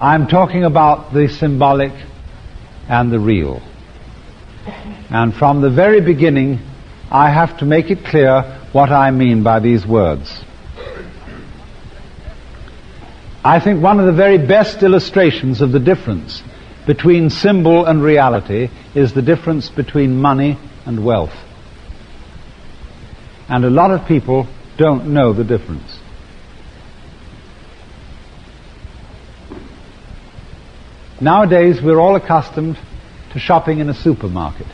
I'm talking about the symbolic and the real. And from the very beginning, I have to make it clear what I mean by these words. I think one of the very best illustrations of the difference between symbol and reality is the difference between money and wealth. And a lot of people don't know the difference. Nowadays, we're all accustomed to shopping in a supermarket.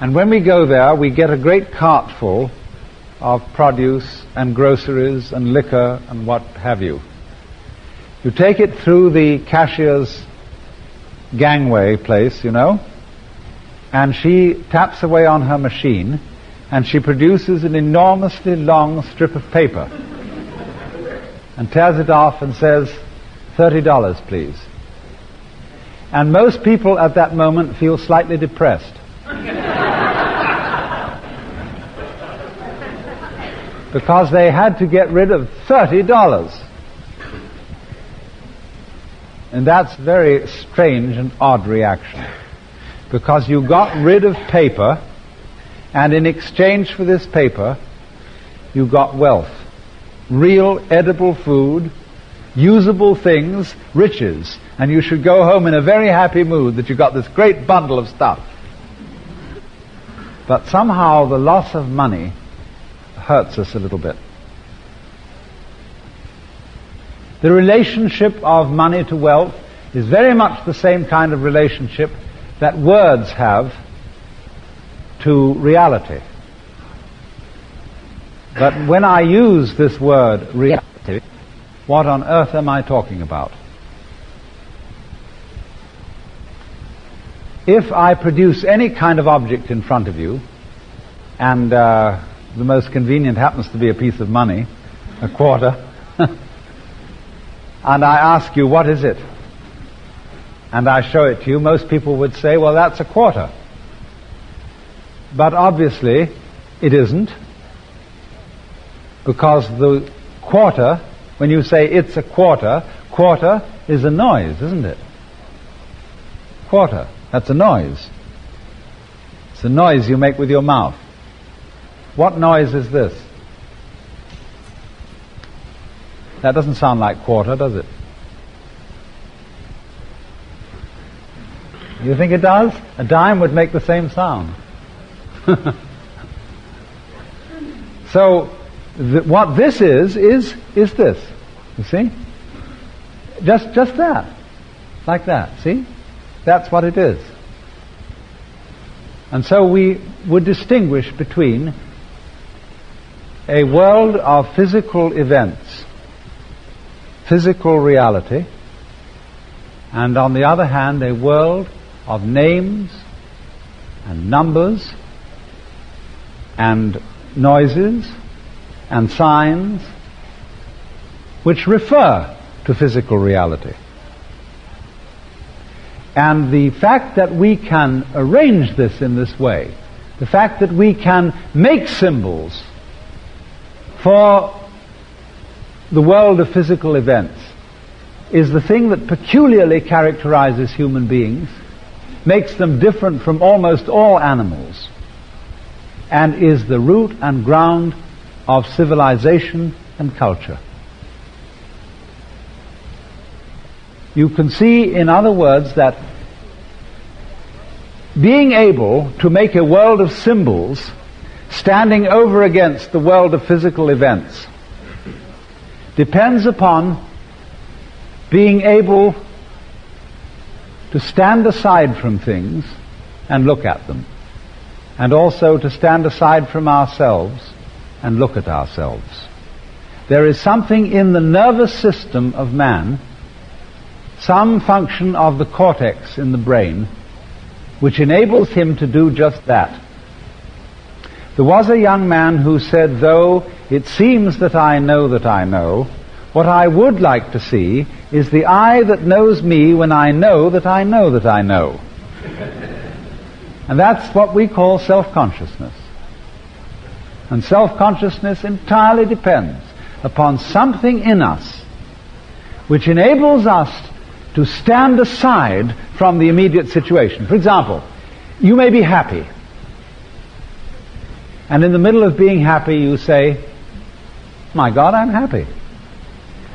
And when we go there, we get a great cart full of produce and groceries and liquor and what have you. You take it through the cashier's gangway place, you know, and she taps away on her machine, and she produces an enormously long strip of paper and tears it off and says, $30, please. And most people at that moment feel slightly depressed. Because they had to get rid of $30. And that's a very strange and odd reaction. Because you got rid of paper, and in exchange for this paper, you got wealth. Real edible food, usable things, riches. And you should go home in a very happy mood that you got this great bundle of stuff. But somehow the loss of money hurts us a little bit. The relationship of money to wealth is very much the same kind of relationship that words have to reality. But when I use this word, reality, what on earth am I talking about? If I produce any kind of object in front of you, and the most convenient happens to be a piece of money, a quarter, and I ask you, what is it? And I show it to you, most people would say, well, that's a quarter. But obviously, it isn't, because the quarter, when you say it's a quarter, quarter is a noise, isn't it? Quarter, that's a noise. It's a noise you make with your mouth. What noise is this? That doesn't sound like quarter, does it? You think it does? A dime would make the same sound. So, what this is this. You see? Just that. Like that, see? That's what it is. And so we would distinguish between a world of physical events, physical reality, and on the other hand, a world of names and numbers and noises and signs which refer to physical reality. And the fact that we can arrange this in this way, the fact that we can make symbols for the world of physical events, is the thing that peculiarly characterizes human beings, makes them different from almost all animals, and is the root and ground of civilization and culture. You can see, in other words, that being able to make a world of symbols standing over against the world of physical events depends upon being able to stand aside from things and look at them, and also to stand aside from ourselves and look at ourselves. There is something in the nervous system of man, some function of the cortex in the brain, which enables him to do just that. There was a young man who said, though it seems that I know, what I would like to see is the eye that knows me when I know that I know that I know. And that's what we call self-consciousness. And self-consciousness entirely depends upon something in us which enables us to stand aside from the immediate situation. For example, you may be happy, and in the middle of being happy you say, "My God, I'm happy."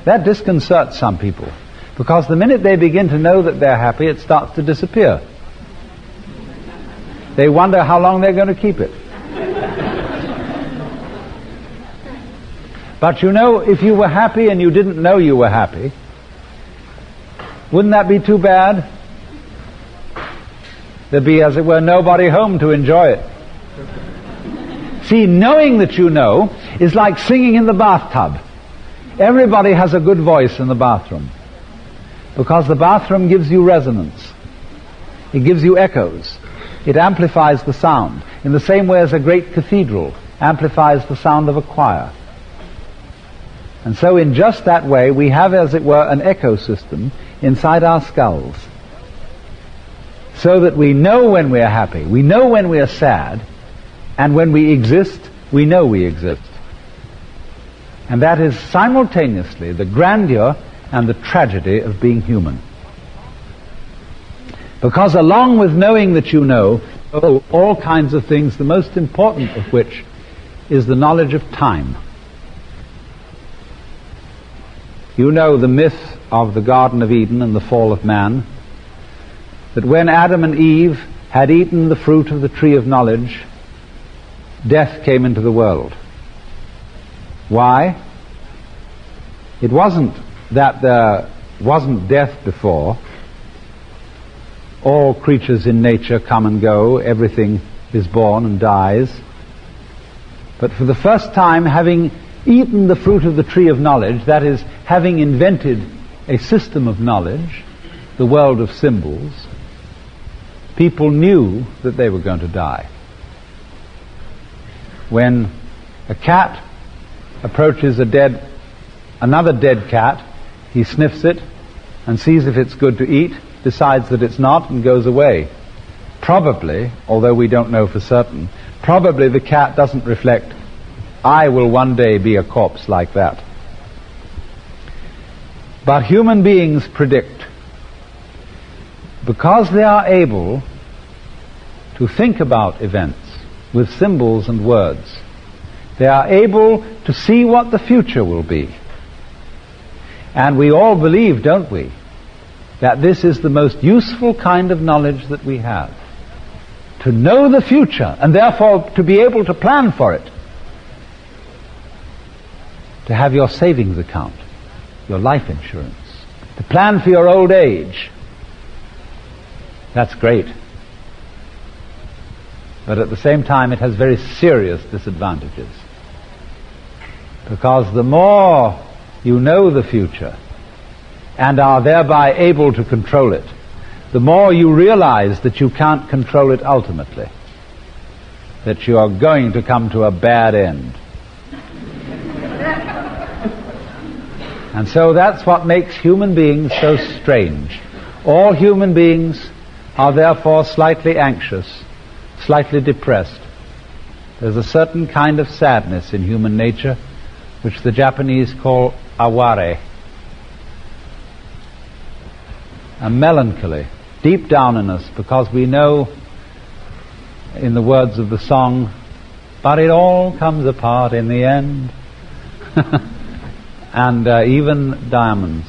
That disconcerts some people, because the minute they begin to know that they're happy, it starts to disappear. They wonder how long they're going to keep it. But you know, if you were happy and you didn't know you were happy, wouldn't that be too bad? There'd be, as it were, nobody home to enjoy it. See, knowing that you know is like singing in the bathtub. Everybody has a good voice in the bathroom, because the bathroom gives you resonance. It gives you echoes. It amplifies the sound, in the same way as a great cathedral amplifies the sound of a choir. And so in just that way, we have, as it were, an ecosystem inside our skulls, so that we know when we are happy, we know when we are sad, and when we exist, we know we exist. And that is simultaneously the grandeur and the tragedy of being human. Because along with knowing that you know all kinds of things, the most important of which is the knowledge of time. You know the myth of the Garden of Eden and the fall of man, that when Adam and Eve had eaten the fruit of the tree of knowledge, death came into the world. Why? It wasn't that there wasn't death before. All creatures in nature come and go, everything is born and dies. But for the first time, having eaten the fruit of the tree of knowledge, that is, having invented a system of knowledge, the world of symbols, people knew that they were going to die. When a cat approaches another dead cat, he sniffs it and sees if it's good to eat, decides that it's not, and goes away. Probably, although we don't know for certain, probably the cat doesn't reflect, "I will one day be a corpse like that." But human beings predict, because they are able to think about events with symbols and words. They are able to see what the future will be. And we all believe, don't we, that this is the most useful kind of knowledge that we have. To know the future, and therefore to be able to plan for it. To have your savings account, your life insurance, to plan for your old age. That's great. But at the same time, it has very serious disadvantages. Because the more you know the future, and are thereby able to control it, the more you realize that you can't control it ultimately, that you are going to come to a bad end. And so that's what makes human beings so strange. All human beings are therefore slightly anxious, slightly depressed. There's a certain kind of sadness in human nature which the Japanese call aware, a melancholy deep down in us, because we know, in the words of the song, "But it all comes apart in the end." And even diamonds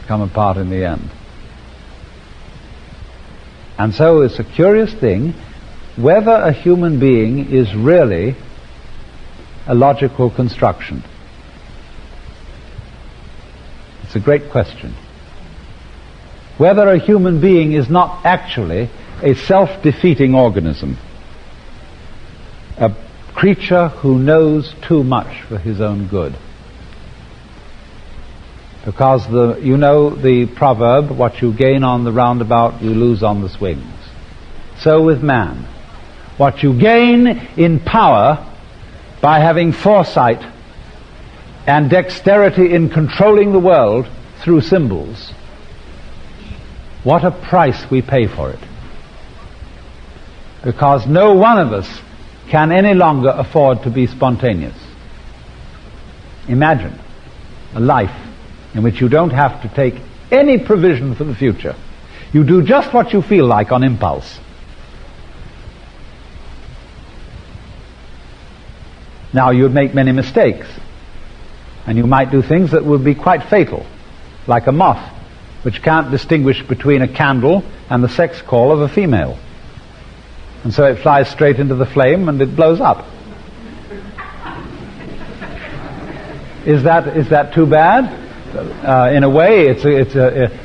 come apart in the end. And so it's a curious thing whether a human being is really a logical construction. It's a great question. Whether a human being is not actually a self-defeating organism, a creature who knows too much for his own good. Because you know the proverb, what you gain on the roundabout, you lose on the swings. So with man. What you gain in power by having foresight and dexterity in controlling the world through symbols, what a price we pay for it. Because no one of us can any longer afford to be spontaneous. Imagine a life in which you don't have to take any provision for the future. You do just what you feel like on impulse. Now, you'd make many mistakes, and you might do things that would be quite fatal, like a moth, which can't distinguish between a candle and the sex call of a female. And so it flies straight into the flame and it blows up. Is that too bad? In a way, it's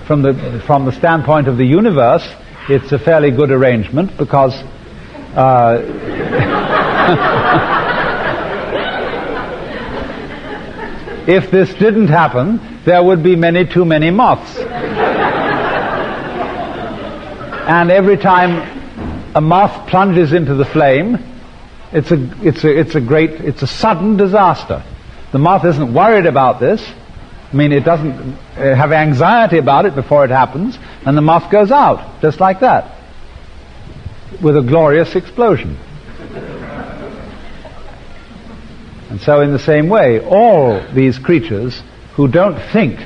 from the standpoint of the universe, it's a fairly good arrangement, because if this didn't happen, there would be too many moths. And every time a moth plunges into the flame, it's a sudden disaster. The moth isn't worried about this. I mean, it doesn't have anxiety about it before it happens, and the moth goes out, just like that, with a glorious explosion. And so in the same way, all these creatures who don't think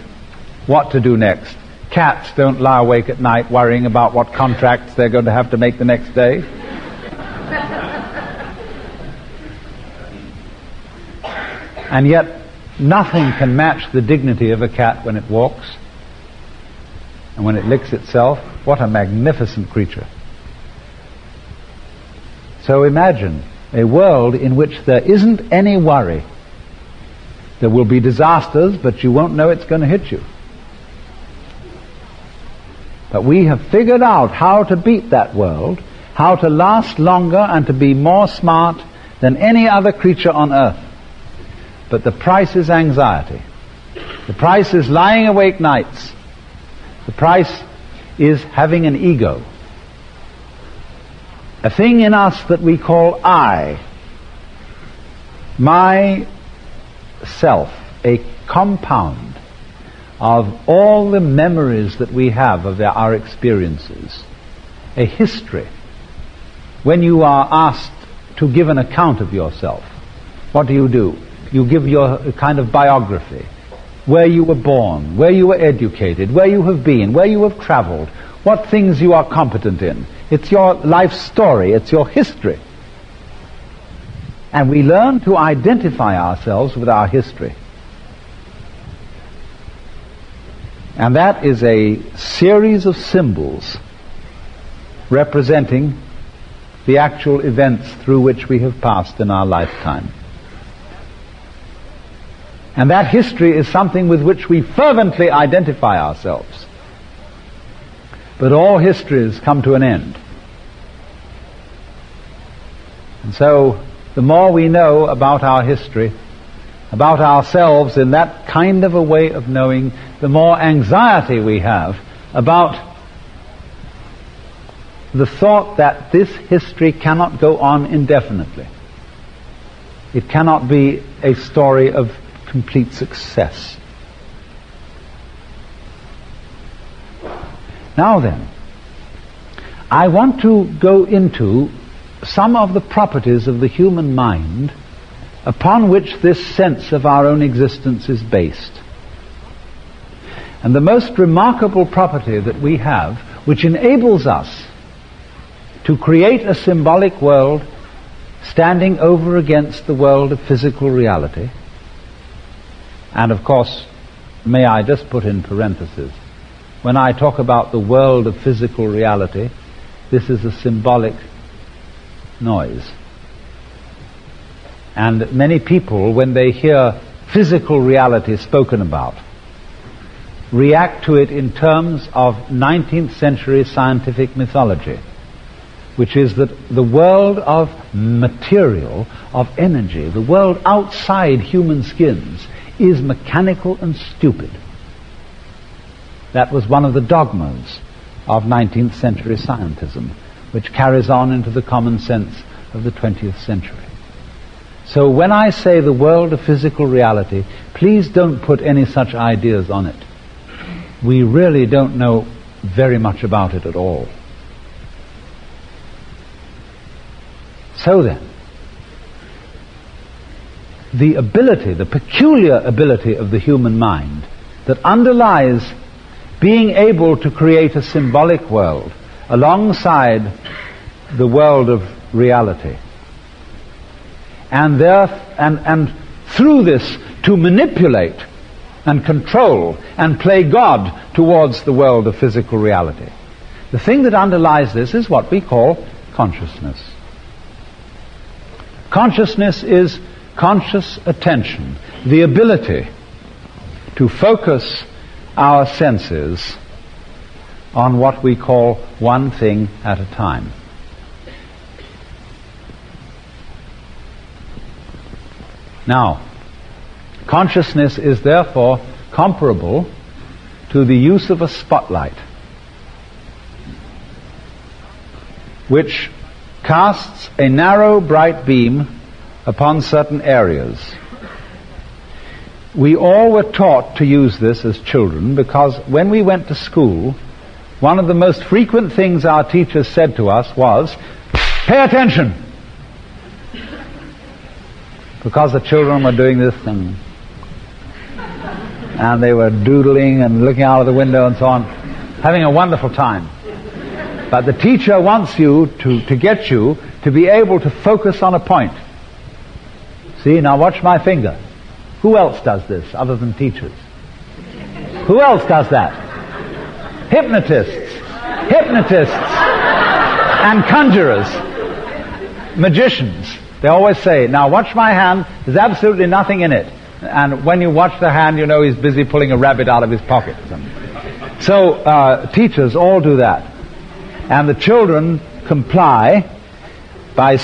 what to do next, cats don't lie awake at night worrying about what contracts they're going to have to make the next day. And yet, nothing can match the dignity of a cat when it walks and when it licks itself. What a magnificent creature. So imagine a world in which there isn't any worry. There will be disasters, but you won't know it's going to hit you. But we have figured out how to beat that world, how to last longer and to be more smart than any other creature on earth. But the price is anxiety. The price is lying awake nights. The price is having an ego. A thing in us that we call I. My self. A compound of all the memories that we have of our experiences. A history. When you are asked to give an account of yourself, what do? You give your kind of biography. Where you were born, where you were educated, where you have been, where you have traveled, what things you are competent in. It's your life story, it's your history. And we learn to identify ourselves with our history. And that is a series of symbols representing the actual events through which we have passed in our lifetime. And that history is something with which we fervently identify ourselves. But all histories come to an end. And so, the more we know about our history, about ourselves in that kind of a way of knowing, the more anxiety we have about the thought that this history cannot go on indefinitely. It cannot be a story of complete success. Now then, I want to go into some of the properties of the human mind upon which this sense of our own existence is based. And the most remarkable property that we have, which enables us to create a symbolic world standing over against the world of physical reality. And of course, may I just put in parentheses, when I talk about the world of physical reality, this is a symbolic noise. And many people, when they hear physical reality spoken about, react to it in terms of 19th century scientific mythology, which is that the world of material, of energy, the world outside human skins, is mechanical and stupid. That was one of the dogmas of 19th century scientism, which carries on into the common sense of the 20th century. So when I say the world of physical reality, please don't put any such ideas on it. We really don't know very much about it at all. So then, the ability, the peculiar ability of the human mind that underlies being able to create a symbolic world alongside the world of reality. And through this to manipulate and control and play God towards the world of physical reality. The thing that underlies this is what we call consciousness. Consciousness is conscious attention, the ability to focus our senses on what we call one thing at a time. Now, consciousness is therefore comparable to the use of a spotlight, which casts a narrow, bright beam upon certain areas. We all were taught to use this as children because when we went to school, one of the most frequent things our teachers said to us was, "Pay attention!" Because the children were doing this and they were doodling and looking out of the window and so on, having a wonderful time. But the teacher wants you to get you to be able to focus on a point. See, now watch my finger. Who else does this other than teachers? Who else does that? Hypnotists and conjurers, magicians. They always say, "Now watch my hand, there's absolutely nothing in it." And when you watch the hand, you know he's busy pulling a rabbit out of his pocket. So teachers all do that. And the children comply by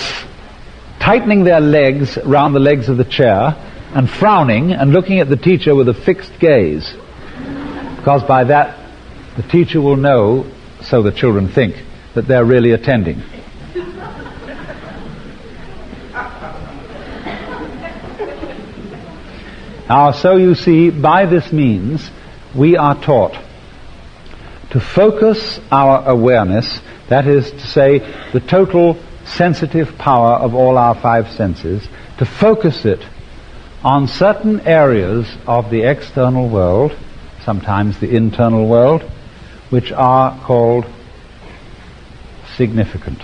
tightening their legs around the legs of the chair and frowning and looking at the teacher with a fixed gaze. Because by that, the teacher will know, so the children think, that they're really attending. Now, so you see, by this means, we are taught to focus our awareness, that is to say, the total sensitive power of all our five senses, to focus it on certain areas of the external world, sometimes the internal world, which are called significant.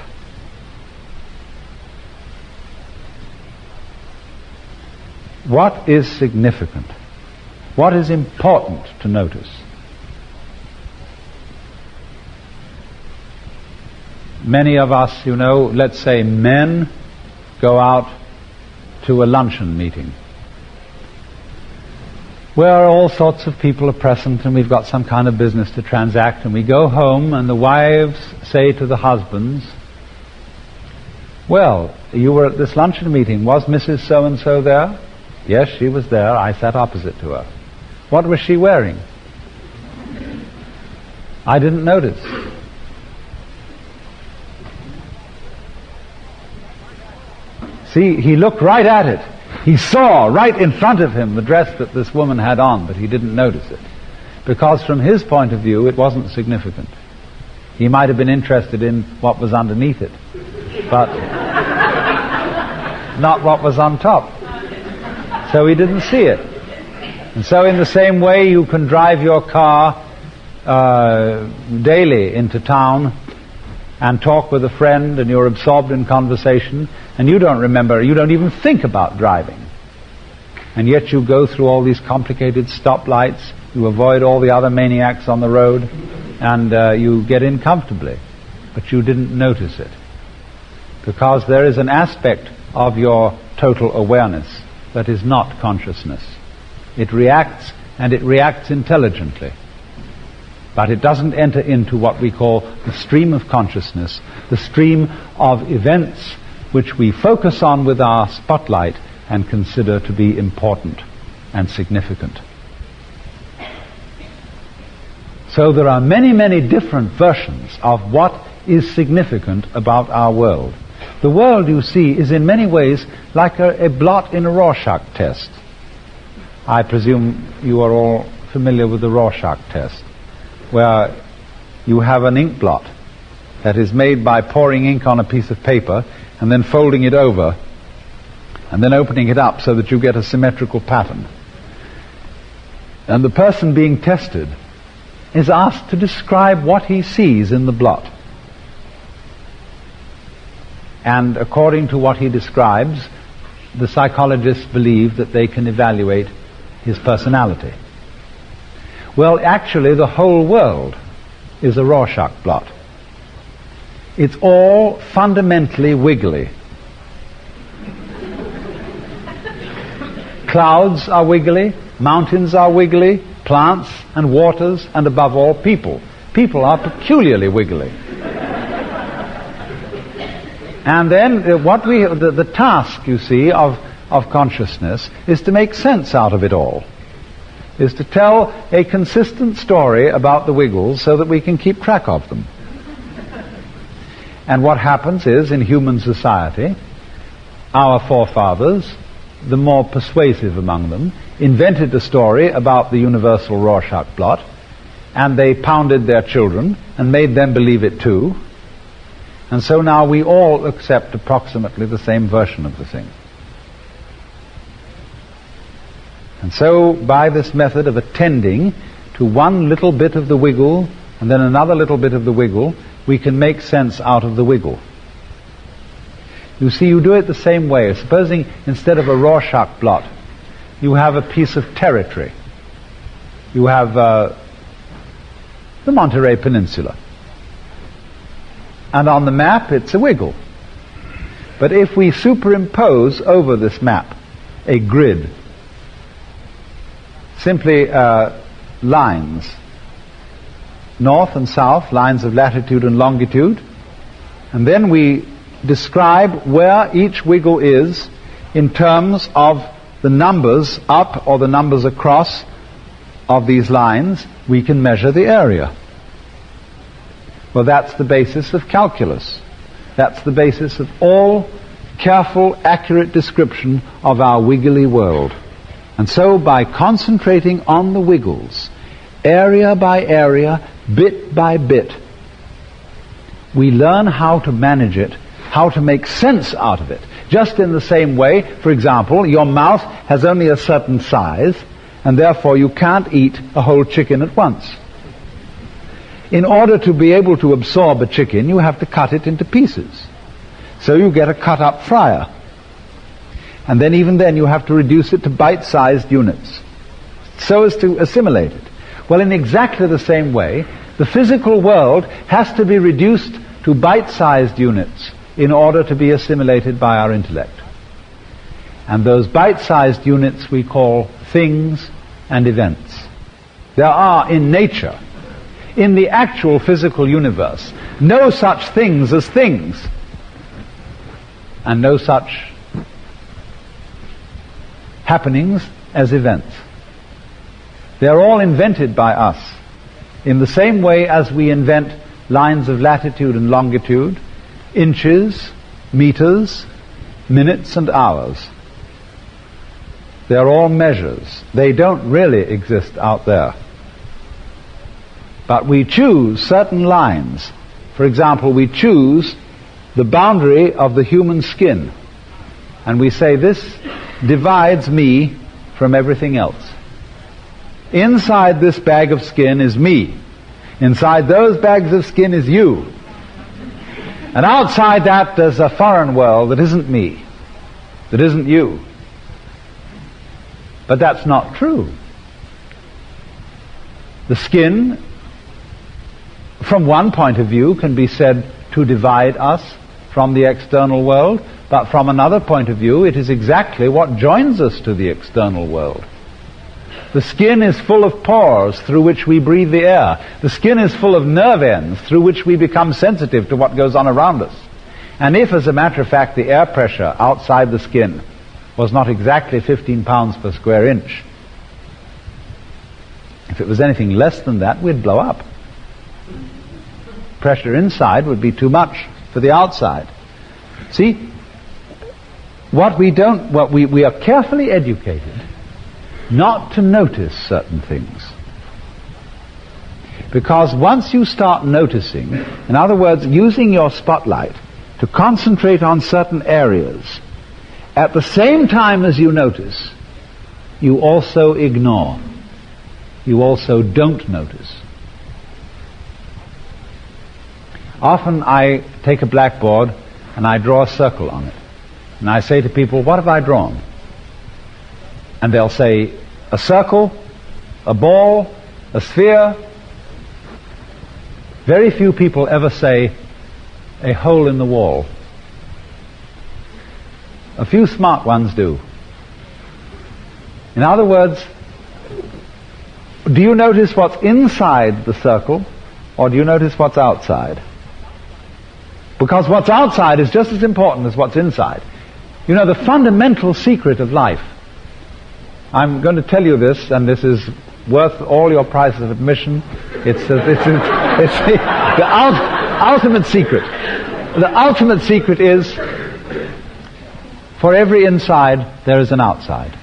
What is significant? What is important to notice? Many of us, you know, let's say men go out to a luncheon meeting where all sorts of people are present and we've got some kind of business to transact, and we go home and the wives say to the husbands, "Well, you were at this luncheon meeting. Was Mrs. So-and-so there?" "Yes, she was there. I sat opposite to her." "What was she wearing?" "I didn't notice." See, he looked right at it. He saw right in front of him the dress that this woman had on, but he didn't notice it. Because from his point of view, it wasn't significant. He might have been interested in what was underneath it, but not what was on top. So he didn't see it. And so in the same way, you can drive your car daily into town and talk with a friend, and you're absorbed in conversation, and you don't remember, you don't even think about driving. And yet you go through all these complicated stoplights, you avoid all the other maniacs on the road, and you get in comfortably. But you didn't notice it. Because there is an aspect of your total awareness that is not consciousness. It reacts, and it reacts intelligently. But it doesn't enter into what we call the stream of consciousness, the stream of events which we focus on with our spotlight and consider to be important and significant. So there are many, many different versions of what is significant about our world. The world, you see, is in many ways like a blot in a Rorschach test. I presume you are all familiar with the Rorschach test, where you have an ink blot that is made by pouring ink on a piece of paper and then folding it over and then opening it up so that you get a symmetrical pattern. And the person being tested is asked to describe what he sees in the blot. And according to what he describes, the psychologists believe that they can evaluate his personality. Well, actually, the whole world is a Rorschach blot. It's all fundamentally wiggly. Clouds are wiggly, mountains are wiggly, plants and waters, and above all, people. People are peculiarly wiggly. And then the task, you see, of consciousness is to make sense out of it all, is to tell a consistent story about the wiggles so that we can keep track of them. And what happens is, in human society, our forefathers, the more persuasive among them, invented a story about the universal Rorschach blot, and they pounded their children and made them believe it too. And so now we all accept approximately the same version of the thing. And so by this method of attending to one little bit of the wiggle and then another little bit of the wiggle, we can make sense out of the wiggle. You see, you do it the same way. Supposing instead of a Rorschach blot, you have a piece of territory. You have the Monterey Peninsula. And on the map, it's a wiggle. But if we superimpose over this map a grid, simply lines, north and south, lines of latitude and longitude, and then we describe where each wiggle is in terms of the numbers up or the numbers across of these lines, we can measure the area. Well, that's the basis of calculus. That's the basis of all careful, accurate description of our wiggly world. And so by concentrating on the wiggles, area by area, bit by bit, we learn how to manage it, how to make sense out of it. Just in the same way, for example, your mouth has only a certain size, and therefore you can't eat a whole chicken at once. In order to be able to absorb a chicken, you have to cut it into pieces. So you get a cut-up fryer. And then even then you have to reduce it to bite-sized units, so as to assimilate it. Well, in exactly the same way, the physical world has to be reduced to bite-sized units in order to be assimilated by our intellect. And those bite-sized units we call things and events. There are in nature, in the actual physical universe, no such things as things, and no such happenings as events. They're all invented by us in the same way as we invent lines of latitude and longitude, inches, meters, minutes and hours. They're all measures. They don't really exist out there. But we choose certain lines. For example, we choose the boundary of the human skin, and we say this divides me from everything else. Inside this bag of skin is me. Inside those bags of skin is you. And outside that there's a foreign world that isn't me, that isn't you. But that's not true. The skin, from one point of view, can be said to divide us from the external world, but from another point of view, it is exactly what joins us to the external world. The skin is full of pores through which we breathe the air. The skin is full of nerve ends through which we become sensitive to what goes on around us. And if, as a matter of fact, the air pressure outside the skin was not exactly 15 pounds per square inch, if it was anything less than that, we'd blow up. Pressure inside would be too much for the outside. See, we are carefully educated not to notice certain things. Because once you start noticing, in other words, using your spotlight to concentrate on certain areas, at the same time as you notice, you also ignore. you also don't notice. Often I take a blackboard and I draw a circle on it. And I say to people, what have I drawn? And they'll say, a circle, a ball, a sphere. Very few people ever say, a hole in the wall. A few smart ones do. In other words, do you notice what's inside the circle, or do you notice what's outside? Because what's outside is just as important as what's inside. You know, the fundamental secret of life, I'm going to tell you this, and this is worth all your price of admission. It's the ultimate secret. The ultimate secret is, for every inside, there is an outside.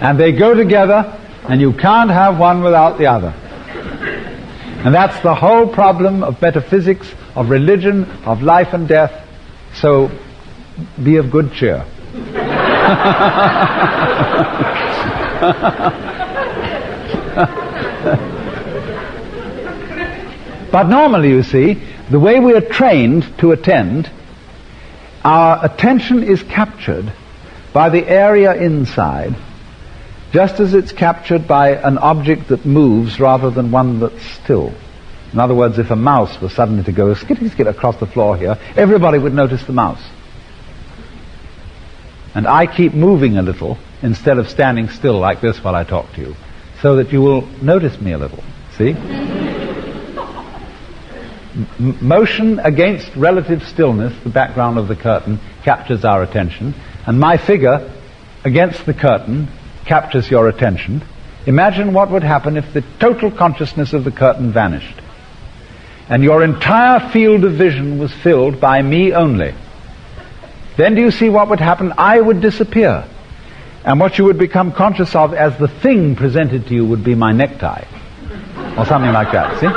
And they go together, and you can't have one without the other. And that's the whole problem of metaphysics, of religion, of life and death. So, be of good cheer. But normally, you see, the way we are trained to attend, our attention is captured by the area inside, just as it's captured by an object that moves rather than one that's still. In other words, if a mouse was suddenly to go skitty-skit across the floor here, everybody would notice the mouse. And I keep moving a little instead of standing still like this while I talk to you, so that you will notice me a little. See? Motion against relative stillness, the background of the curtain, captures our attention, and my figure against the curtain captures your attention. Imagine what would happen if the total consciousness of the curtain vanished, and your entire field of vision was filled by me only. Then do you see what would happen? I would disappear. And what you would become conscious of as the thing presented to you would be my necktie. Or something like that, see?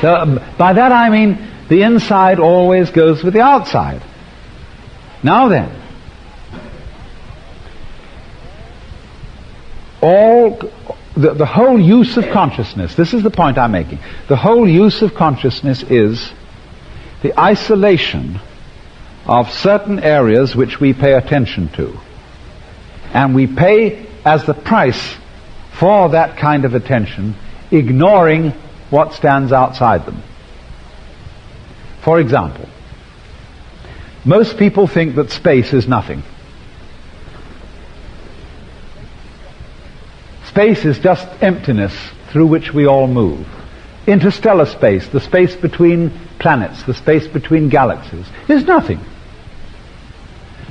So, by that I mean the inside always goes with the outside. Now then, the whole use of consciousness, this is the point I'm making, the whole use of consciousness is the isolation of certain areas which we pay attention to. And we pay as the price for that kind of attention, ignoring what stands outside them. For example, most people think that space is nothing. Space is just emptiness through which we all move. Interstellar space, the space between planets, the space between galaxies, is nothing.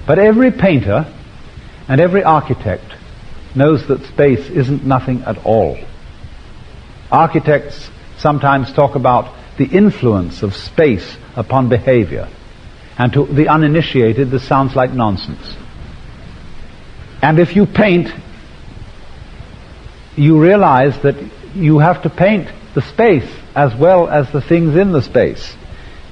But every painter and every architect knows that space isn't nothing at all. Architects sometimes talk about the influence of space upon behavior. And to the uninitiated, this sounds like nonsense. And if you paint, you realize that you have to paint the space as well as the things in the space.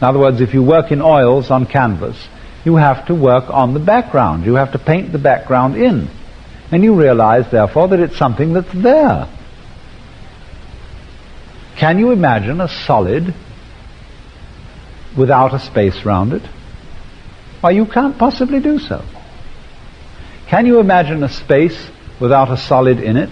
In other words, if you work in oils on canvas, you have to work on the background. You have to paint the background in. And you realize, therefore, that it's something that's there. Can you imagine a solid without a space round it? Why, you can't possibly do so. Can you imagine a space without a solid in it?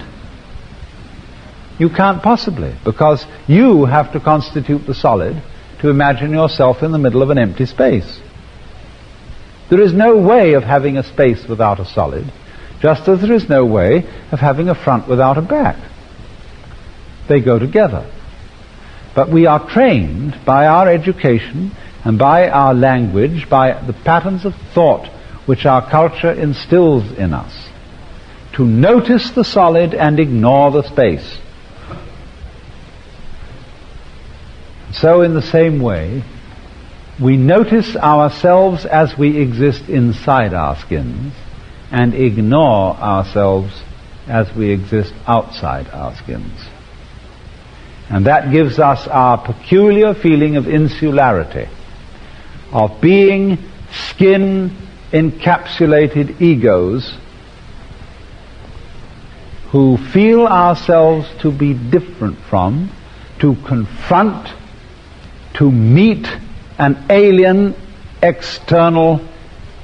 You can't possibly, because you have to constitute the solid to imagine yourself in the middle of an empty space. There is no way of having a space without a solid, just as there is no way of having a front without a back. They go together. But we are trained by our education and by our language, by the patterns of thought which our culture instills in us, to notice the solid and ignore the space. So in the same way, we notice ourselves as we exist inside our skins and ignore ourselves as we exist outside our skins. And that gives us our peculiar feeling of insularity, of being skin encapsulated egos who feel ourselves to be different from, to confront, to meet an alien, external,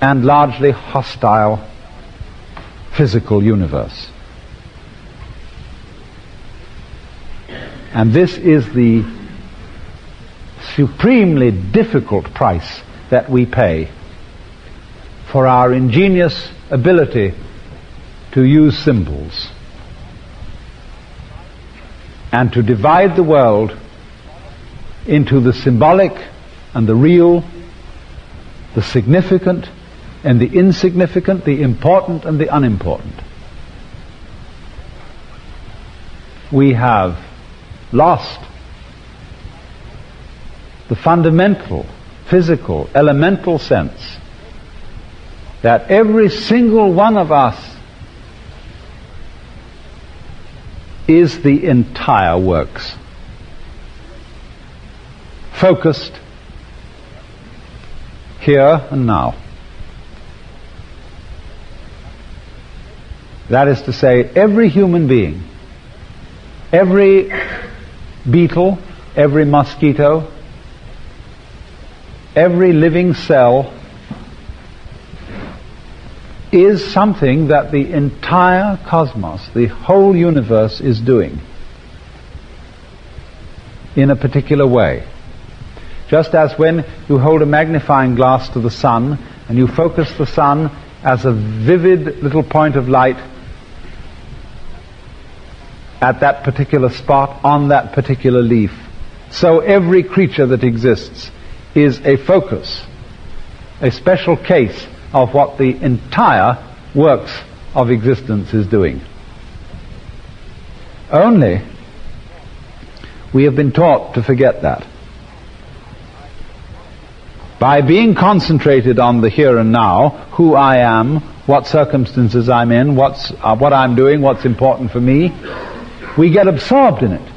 and largely hostile physical universe. And this is the supremely difficult price that we pay for our ingenious ability to use symbols and to divide the world into the symbolic and the real, the significant and the insignificant, the important and the unimportant. We have lost the fundamental, physical, elemental sense that every single one of us is the entire works, focused here and now. That is to say, every human being, every beetle, every mosquito, every living cell is something that the entire cosmos, the whole universe, is doing in a particular way. Just as when you hold a magnifying glass to the sun and you focus the sun as a vivid little point of light at that particular spot on that particular leaf, so every creature that exists is a focus, a special case of what the entire works of existence is doing. Only we have been taught to forget that. By being concentrated on the here and now, who I am, what circumstances I'm in, what I'm doing, what's important for me, we get absorbed in it.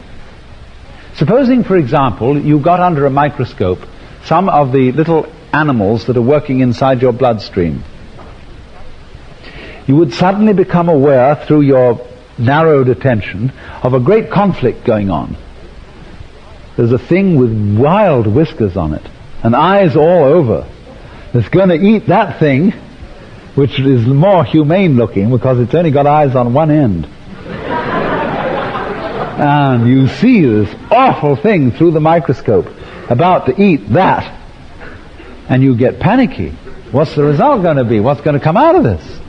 Supposing, for example, you got under a microscope some of the little animals that are working inside your bloodstream. You would suddenly become aware, through your narrowed attention, of a great conflict going on. There's a thing with wild whiskers on it, and eyes all over, that's going to eat that thing, which is more humane looking because it's only got eyes on one end. And you see this awful thing through the microscope about to eat that, and you get panicky. What's the result going to be? What's going to come out of this?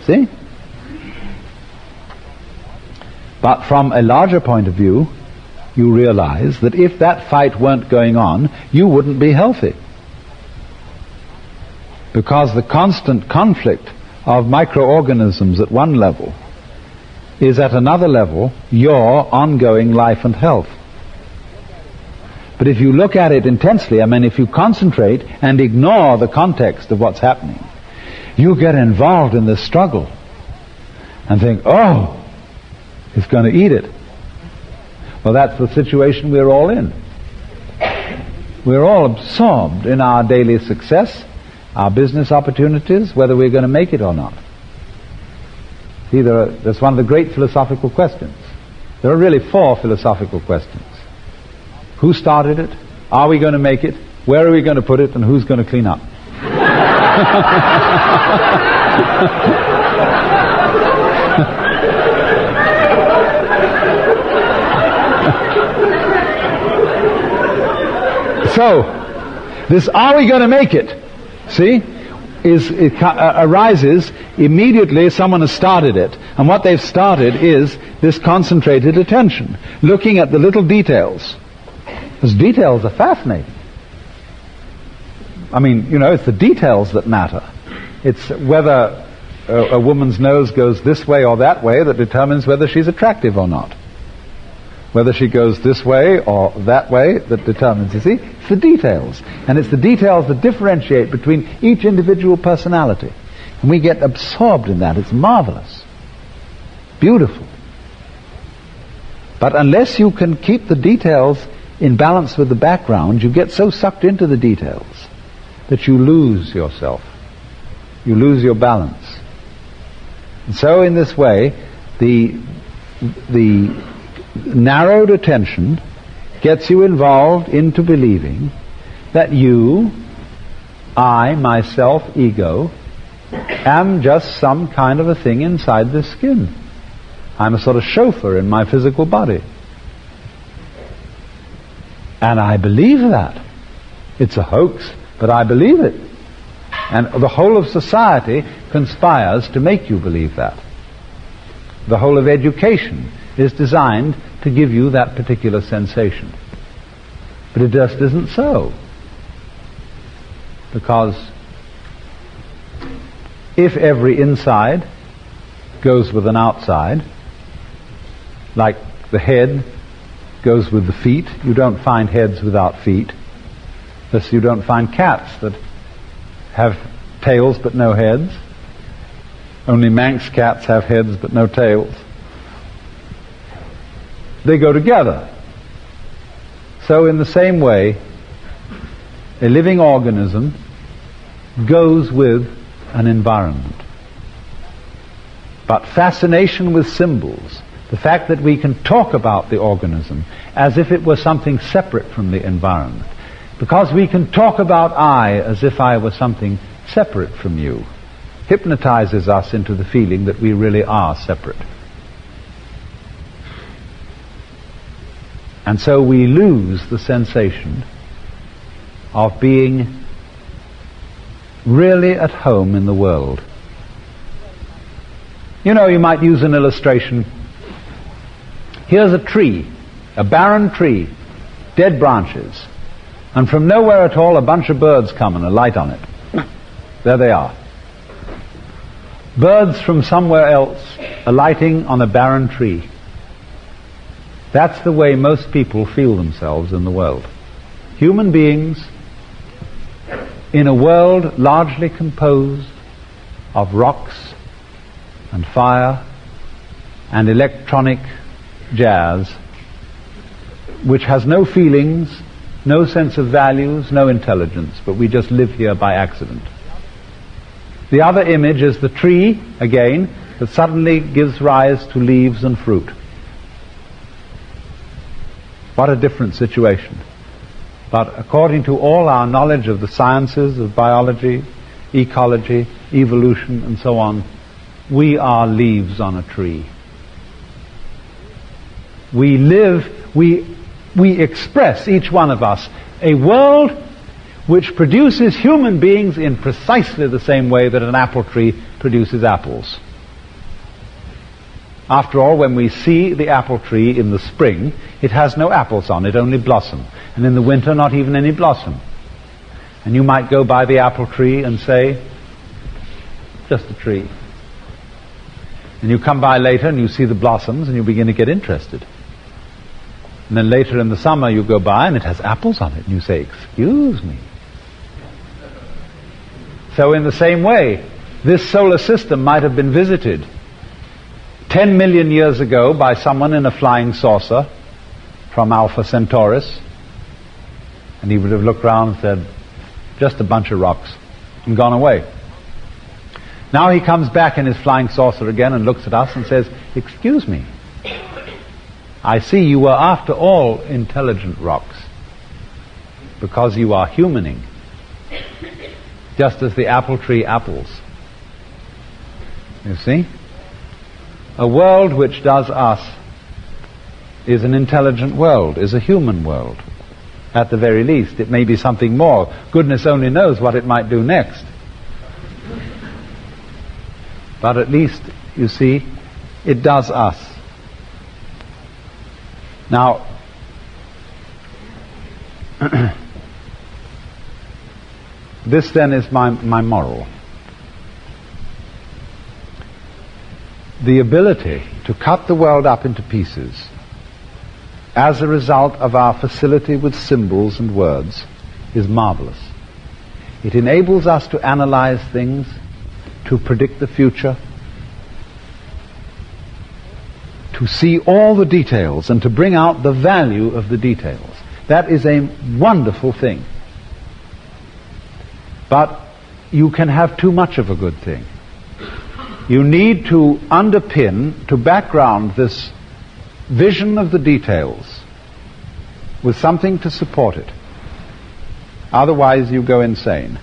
See? But from a larger point of view, you realize that if that fight weren't going on, you wouldn't be healthy. Because the constant conflict of microorganisms at one level is at another level your ongoing life and health. But if you look at it intensely, if you concentrate and ignore the context of what's happening, you get involved in this struggle and think, oh, it's going to eat it. Well, that's the situation we're all in. We're all absorbed in our daily success, our business opportunities, whether we're going to make it or not. See, that's one of the great philosophical questions. There are really 4 philosophical questions. Who started it? Are we going to make it? Where are we going to put it? And who's going to clean up? So, this are we going to make it, see, arises immediately someone has started it. And what they've started is this concentrated attention, looking at the little details. Those details are fascinating. It's the details that matter. It's whether a woman's nose goes this way or that way that determines whether she's attractive or not. Whether she goes this way or that way that determines, you see? It's the details. And it's the details that differentiate between each individual personality. And we get absorbed in that. It's marvelous. Beautiful. But unless you can keep the details in balance with the background, you get so sucked into the details that you lose yourself. You lose your balance. And so in this way, the narrowed attention gets you involved into believing that you, I, myself, ego, am just some kind of a thing inside this skin. I'm a sort of chauffeur in my physical body. And I believe that. It's a hoax, but I believe it. And the whole of society conspires to make you believe that. The whole of education is designed to give you that particular sensation. But it just isn't so. Because if every inside goes with an outside, like the head goes with the feet, you don't find heads without feet. Thus you don't find cats that have tails but no heads. Only Manx cats have heads but no tails. They go together. So in the same way, a living organism goes with an environment. But fascination with symbols, the fact that we can talk about the organism as if it were something separate from the environment, because we can talk about I as if I were something separate from you, hypnotizes us into the feeling that we really are separate. And so we lose the sensation of being really at home in the world. You know, you might use an illustration. Here's a tree, a barren tree, dead branches, and from nowhere at all a bunch of birds come and alight on it. There they are. Birds from somewhere else alighting on a barren tree. That's the way most people feel themselves in the world. Human beings in a world largely composed of rocks and fire and electronic jazz, which has no feelings, no sense of values, no intelligence, but we just live here by accident. The other image is the tree, again, that suddenly gives rise to leaves and fruit. What a different situation. But according to all our knowledge of the sciences of biology, ecology, evolution, and so on, we are leaves on a tree. We live, we express, each one of us, a world which produces human beings in precisely the same way that an apple tree produces apples. After all, when we see the apple tree in the spring, it has no apples on it, only blossom. And in the winter, not even any blossom. And you might go by the apple tree and say, just a tree. And you come by later and you see the blossoms and you begin to get interested. And then later in the summer you go by and it has apples on it and you say, excuse me. So in the same way, this solar system might have been visited 10 million years ago by someone in a flying saucer from Alpha Centaurus, and he would have looked around and said, just a bunch of rocks, and gone away. Now he comes back in his flying saucer again and looks at us and says, excuse me, I see you were after all intelligent rocks, because you are humaning, just as the apple tree apples. You see? A world which does us is an intelligent world, is a human world. At the very least, it may be something more. Goodness only knows what it might do next. But at least, you see, it does us. Now, this then is my moral. The ability to cut the world up into pieces as a result of our facility with symbols and words is marvelous. It enables us to analyze things, to predict the future, to see all the details and to bring out the value of the details. That is a wonderful thing. But you can have too much of a good thing. You need to underpin, to background this vision of the details with something to support it. Otherwise you go insane.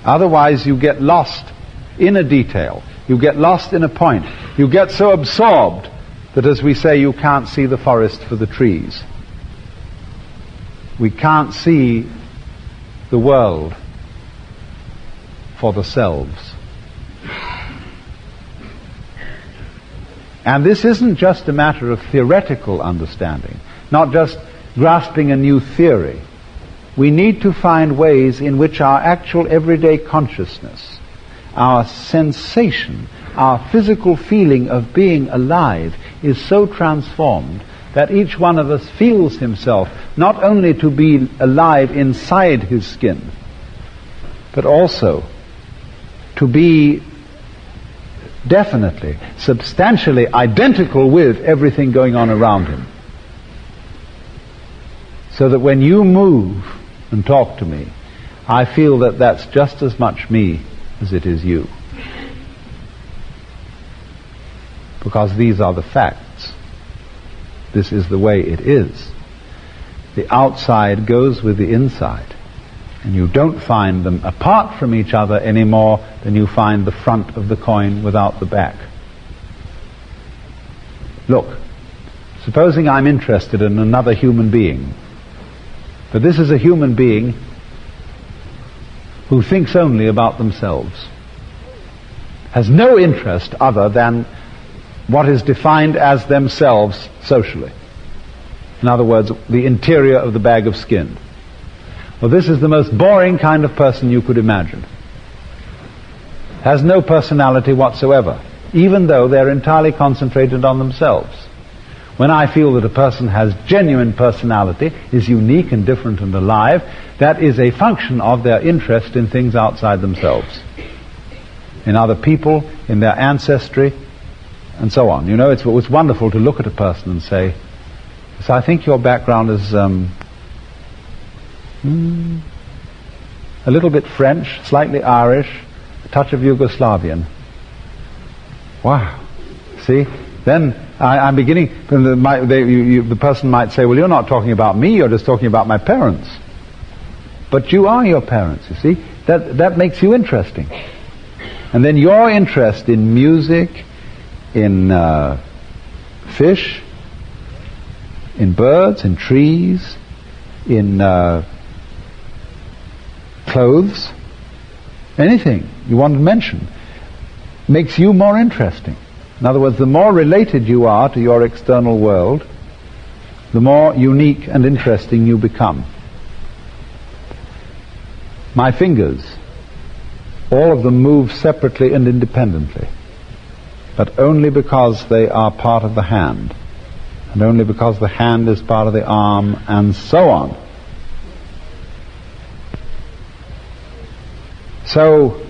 Otherwise you get lost in a detail. You get lost in a point. You get so absorbed that, as we say, you can't see the forest for the trees. We can't see the world for the selves. And this isn't just a matter of theoretical understanding, not just grasping a new theory. We need to find ways in which our actual everyday consciousness, our sensation, our physical feeling of being alive is so transformed that each one of us feels himself not only to be alive inside his skin, but also to be definitely, substantially identical with everything going on around him. So that when you move and talk to me, I feel that that's just as much me as it is you. Because these are the facts. This is the way it is. The outside goes with the inside. And you don't find them apart from each other any more than you find the front of the coin without the back. Look, supposing I'm interested in another human being, but this is a human being who thinks only about themselves, has no interest other than what is defined as themselves socially. In other words, the interior of the bag of skin. Well, this is the most boring kind of person you could imagine. Has no personality whatsoever, even though they're entirely concentrated on themselves. When I feel that a person has genuine personality, is unique and different and alive, that is a function of their interest in things outside themselves. In other people, in their ancestry, and so on. You know, it's wonderful to look at a person and say, so I think your background is a little bit French, slightly Irish, a touch of Yugoslavian. Wow. See? Then I'm beginning, the person might say, well, you're not talking about me, you're just talking about my parents. But you are your parents, you see? That makes you interesting. And then your interest in music, in fish, in birds, in trees, in clothes, anything you want to mention, makes you more interesting. In other words, the more related you are to your external world, the more unique and interesting you become. My fingers, all of them move separately and independently, but only because they are part of the hand, and only because the hand is part of the arm, and so on. So,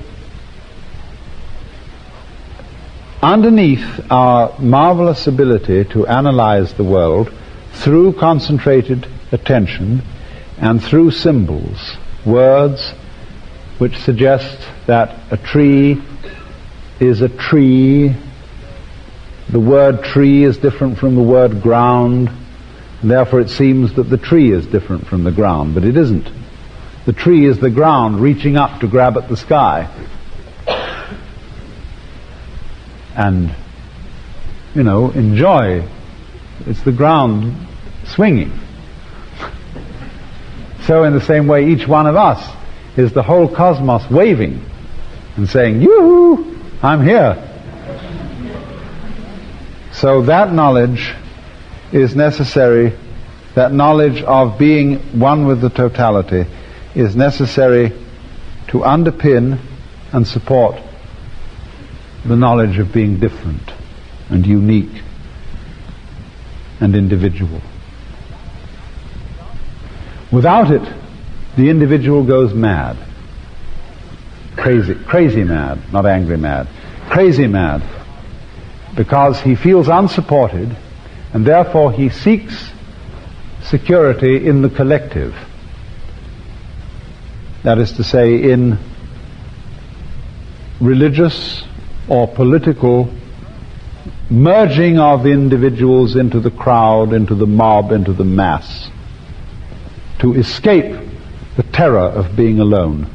underneath our marvelous ability to analyze the world through concentrated attention and through symbols, words which suggest that a tree is a tree, the word tree is different from the word ground, and therefore it seems that the tree is different from the ground, but it isn't. The tree is the ground reaching up to grab at the sky. And, you know, enjoy. It's the ground swinging. So in the same way, each one of us is the whole cosmos waving and saying, yoo-hoo, I'm here. So that knowledge is necessary, that knowledge of being one with the totality is necessary to underpin and support the knowledge of being different and unique and individual. Without it, the individual goes mad. Crazy mad, not angry mad. Crazy mad. Because he feels unsupported, and therefore he seeks security in the collective. That is to say, in religious or political merging of individuals into the crowd, into the mob, into the mass, to escape the terror of being alone.